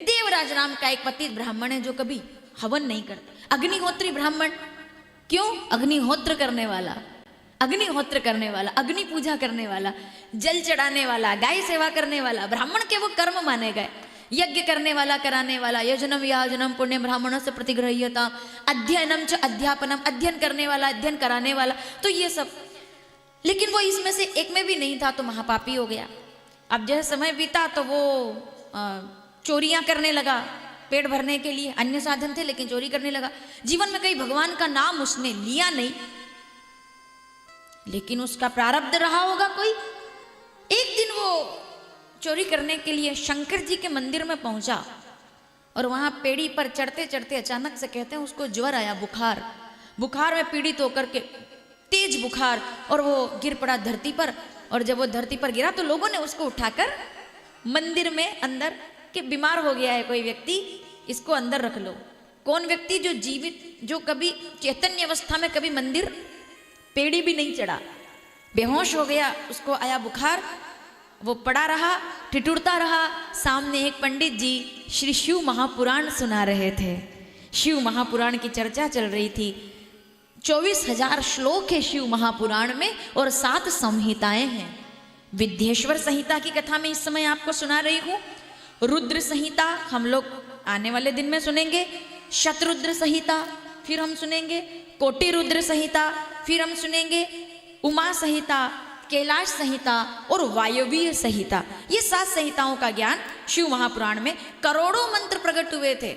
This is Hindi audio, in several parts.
देवराज नाम का एक पतित ब्राह्मण है जो कभी हवन नहीं करता। अग्निहोत्री ब्राह्मण, क्यों? अग्निहोत्र करने वाला, अग्निहोत्र करने वाला, अग्नि पूजा करने वाला, जल चढ़ाने वाला, गाय सेवा करने वाला, ब्राह्मण के वो कर्म माने गए। यज्ञ करने वाला, कराने वाला, यजनम याजनम पुण्य ब्राह्मण से प्रतिगृह्यता, अध्ययनम च अध्यापनम, अध्ययन करने वाला, अध्ययन कराने वाला, तो ये सब। लेकिन वो इसमें से एक में भी नहीं था तो महापापी हो गया। अब जैसे समय बीता तो वो चोरियां करने लगा, पेट भरने के लिए अन्य साधन थे लेकिन चोरी करने लगा। जीवन में कहीं भगवान का नाम उसने लिया नहीं, लेकिन उसका प्रारब्ध रहा होगा कोई। एक दिन वो चोरी करने के लिए शंकर जी के मंदिर में पहुंचा और वहां पेड़ी पर चढ़ते चढ़ते अचानक से कहते हैं उसको ज्वर आया, बुखार, बुखार में पीड़ित होकर के तेज बुखार, और वो गिर पड़ा धरती पर। और जब वो धरती पर गिरा तो लोगों ने उसको उठाकर मंदिर में अंदर, कि बीमार हो गया है कोई व्यक्ति, इसको अंदर रख लो। कौन व्यक्ति? जो जीवित, जो कभी चैतन्य अवस्था में कभी मंदिर पेड़ी भी नहीं चढ़ा, बेहोश हो गया, उसको आया बुखार, वो पड़ा रहा, ठिठुरता रहा। सामने एक पंडित जी श्री शिव महापुराण सुना रहे थे। शिव महापुराण की चर्चा चल रही थी। 24,000 श्लोक है शिव महापुराण में और 7 संहिताएं हैं। विद्येश्वर संहिता की कथा में इस समय आपको सुना रही हूं। रुद्र संहिता हम लोग आने वाले दिन में सुनेंगे, शतरुद्र संहिता फिर हम सुनेंगे, कोटि रुद्र संहिता फिर हम सुनेंगे, उमा संहिता, कैलाश संहिता और वायवीय संहिता। ये 7 संहिताओं का ज्ञान शिव महापुराण में करोड़ों मंत्र प्रकट हुए थे,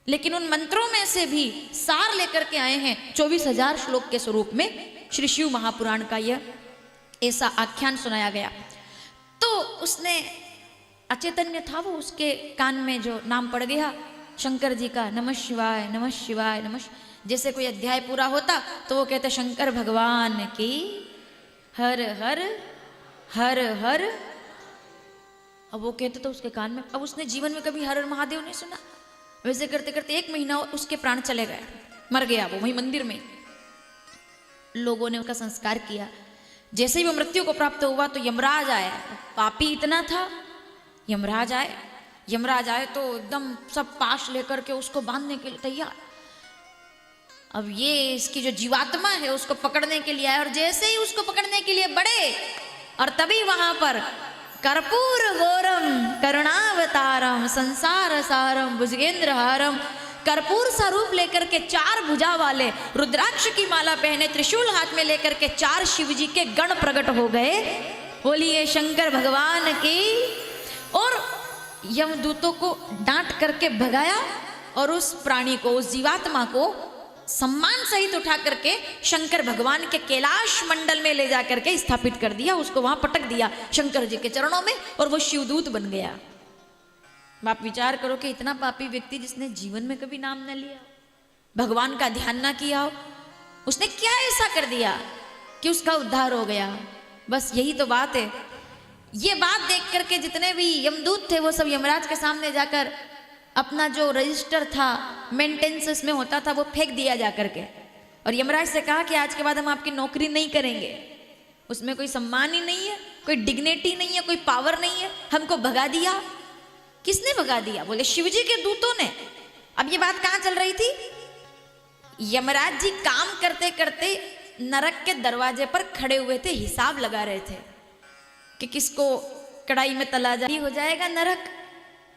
लेकिन उन मंत्रों में से भी सार लेकर के आए हैं 24,000 श्लोक के स्वरूप में श्री शिव महापुराण का यह ऐसा आख्यान सुनाया गया। तो उसने, अचेतन्य था वो, उसके कान में जो नाम पड़ गया शंकर जी का, नमः शिवाय नमः शिवाय नमः। जैसे कोई अध्याय पूरा होता तो वो कहते शंकर भगवान की हर हर हर हर। अब वो कहते तो उसके कान में, अब उसने जीवन में कभी हर हर महादेव नहीं सुना। वैसे करते करते 1 महीना उसके प्राण चले गए, मर गया वो वहीं मंदिर में। लोगों ने उसका संस्कार किया। जैसे ही वो मृत्यु को प्राप्त हुआ तो यमराज आया। पापी इतना था, यमराज आए तो एकदम सब पाश लेकर के उसको बांधने के लिए तैयार। अब ये इसकी जो जीवात्मा है उसको पकड़ने के लिए आए, और जैसे ही उसको पकड़ने के लिए बढ़े, और तभी वहां पर कर्पूर गौरम करुणावतारम संसार सारम भुजगेंद्र हारम, कर्पूर सा रूप लेकर के 4 भुजा वाले, रुद्राक्ष की माला पहने, त्रिशूल हाथ में लेकर के 4 शिव जी के गण प्रकट हो गए। बोलिए शंकर भगवान की। और यमदूतों को डांट करके भगाया और उस प्राणी को, उस जीवात्मा को सम्मान सहित उठा करके शंकर भगवान के कैलाश मंडल में ले जा करके स्थापित कर दिया। उसको वहां पटक दिया शंकर जी के चरणों में, और वो शिवदूत बन गया। आप विचार करो कि इतना पापी व्यक्ति जिसने जीवन में कभी नाम न लिया, भगवान का ध्यान ना किया हो, उसने क्या ऐसा कर दिया कि उसका उद्धार हो गया। बस यही तो बात है। ये बात देख करके जितने भी यमदूत थे वो सब यमराज के सामने जाकर अपना जो रजिस्टर था, मेंटेनेंस में होता था, वो फेंक दिया जा करके, और यमराज से कहा कि आज के बाद हम आपकी नौकरी नहीं करेंगे। उसमें कोई सम्मान ही नहीं है, कोई डिग्निटी नहीं है, कोई पावर नहीं है, हमको भगा दिया। किसने भगा दिया? बोले शिवजी के दूतों ने। अब ये बात कहाँ चल रही थी? यमराज जी काम करते करते नरक के दरवाजे पर खड़े हुए थे, हिसाब लगा रहे थे कि किसको कढ़ाई में तला जा हो जाएगा नरक,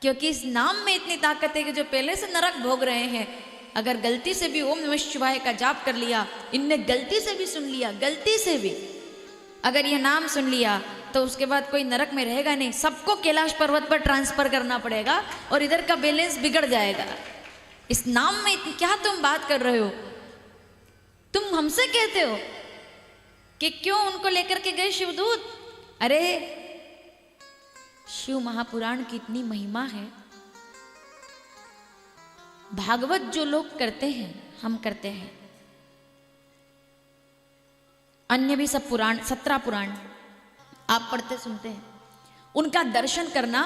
क्योंकि इस नाम में इतनी ताकत है कि जो पहले से नरक भोग रहे हैं, अगर गलती से भी ओम नमः शिवाय का जाप कर लिया, इनने गलती से भी सुन लिया, गलती से भी अगर यह नाम सुन लिया, तो उसके बाद कोई नरक में रहेगा नहीं। सबको कैलाश पर्वत पर ट्रांसफर करना पड़ेगा और इधर का बैलेंस बिगड़ जाएगा। इस नाम में क्या तुम बात कर रहे हो? तुम हमसे कहते हो कि क्यों उनको लेकर के गए शिवदूत? अरे शिव महापुराण की इतनी महिमा है। भागवत जो लोग करते हैं, हम करते हैं, अन्य भी सब पुराण, 17 पुराण आप पढ़ते सुनते हैं, उनका दर्शन करना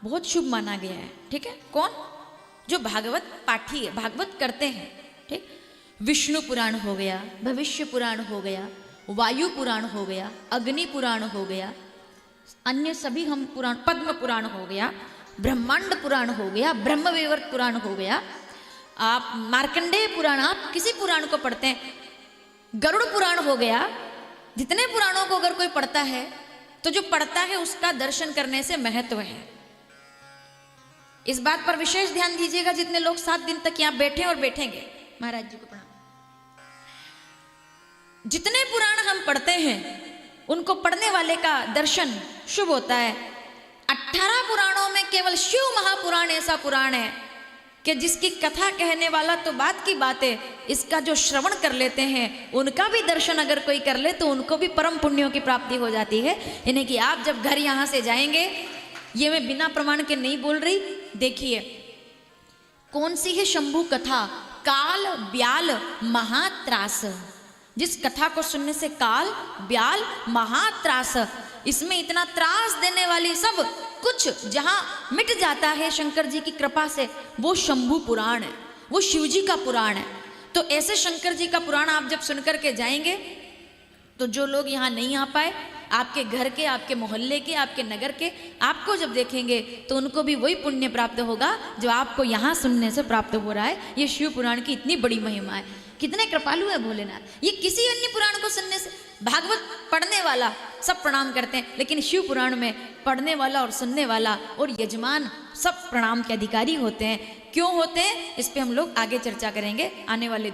बहुत शुभ माना गया है। ठीक है? कौन? जो भागवत पाठी है, भागवत करते हैं। ठीक? विष्णु पुराण हो गया, भविष्य पुराण हो गया, वायु पुराण हो गया, अग्नि पुराण हो गया, अन्य सभी हम पुराण, पद्म पुराण हो गया, ब्रह्मांड पुराण हो गया, ब्रह्मवैवर्त पुराण हो गया, आप मार्कंडेय पुराण, आप किसी पुराण को पढ़ते हैं, गरुड़ पुराण हो गया, जितने पुराणों को अगर कोई पढ़ता है तो जो पढ़ता है उसका दर्शन करने से महत्व है। इस बात पर विशेष ध्यान दीजिएगा जितने लोग 7 दिन तक यहां बैठे और बैठेंगे। महाराज जी को प्रणाम। जितने पुराण हम पढ़ते हैं उनको पढ़ने वाले का दर्शन शुभ होता है। 18 पुराणों में केवल शिव महापुराण ऐसा पुराण है कि जिसकी कथा कहने वाला तो बात की बात है, इसका जो श्रवण कर लेते हैं उनका भी दर्शन अगर कोई कर ले तो उनको भी परम पुण्यों की प्राप्ति हो जाती है। यानी कि आप जब घर यहां से जाएंगे, ये मैं बिना प्रमाण के नहीं बोल रही, देखिए कौन सी है शंभु कथा, काल ब्याल महात्रास। जिस कथा को सुनने से काल ब्याल महात्रास, इसमें इतना त्रास देने वाली सब कुछ जहां मिट जाता है शंकर जी की कृपा से, वो शंभु पुराण है, वो शिव जी का पुराण है। तो ऐसे शंकर जी का पुराण आप जब सुनकर के जाएंगे तो जो लोग यहाँ नहीं आ पाए, आपके घर के, आपके मोहल्ले के, आपके नगर के, आपको जब देखेंगे तो उनको भी वही पुण्य प्राप्त होगा जो आपको यहाँ सुनने से प्राप्त हो रहा है। ये शिव पुराण की इतनी बड़ी महिमा है। कितने कृपालु है भोलेनाथ। ये किसी अन्य पुराण को सुनने से, भागवत पढ़ने वाला सब प्रणाम करते हैं, लेकिन शिव पुराण में पढ़ने वाला और सुनने वाला और यजमान सब प्रणाम के अधिकारी होते हैं। क्यों होते हैं इस पे हम लोग आगे चर्चा करेंगे आने वाले